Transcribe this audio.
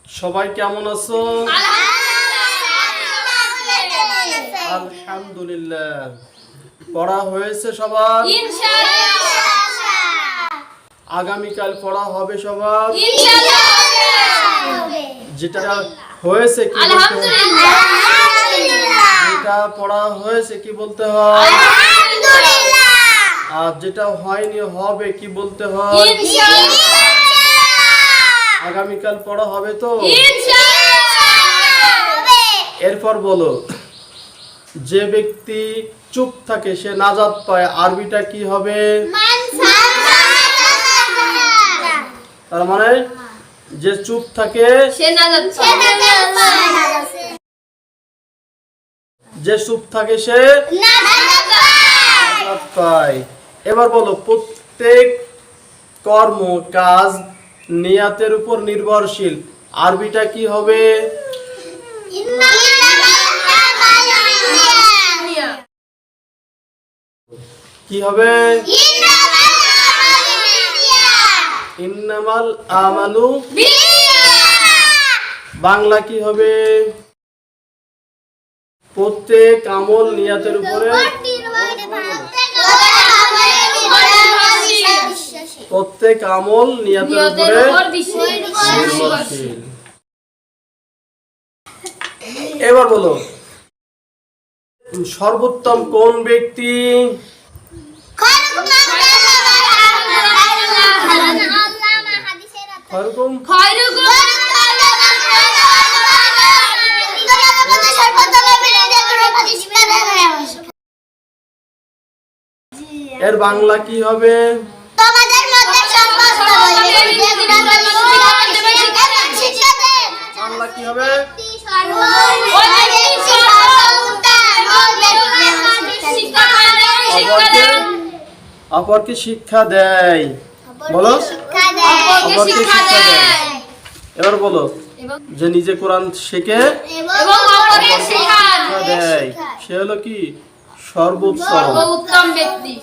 সবাই কেমন আছো? আলহামদুলিল্লাহ। পড়া হয়েছে সবার? আগামীকাল পড়া হবে সবার? যেটা হয়েছে কি বলতে হয়? যেটা পড়া হয়েছে কি বলতে হয়? আর যেটা হয়নি হবে কি বলতে হয়? আগামীকাল পড়া হবে তো? এরপর বলো, যে ব্যক্তি চুপ থাকে সে নাজাত পায়, আরবিটা কি হবে? তার মানে যে চুপ থাকে সে নাজাত যে চুপ থাকে সে নাজাত পায়। এবার বলো, প্রত্যেক কর্ম কাজ নিয়াতের উপর নির্ভরশীল, আরবিটা কি হবে? কি হবে? ইন্নামাল আমালু বাংলা কি হবে? প্রত্যেক আমল নিয়াতের উপরে প্রত্যেক আমল নিয়াতের উপরে নির্ভরশীল। এবার বলো, সর্বোত্তম কোন ব্যক্তি? এর বাংলা কি হবে? বাংলা কি হবে? অপরকে শিক্ষা দেয়। বলো, অপরকে শিক্ষা দেয়। এবার বলো, যে নিজে কোরআন শেখে এবং অপরকে শিক্ষা দেয় সে হলো কি? সর্বোত্তম ব্যক্তি।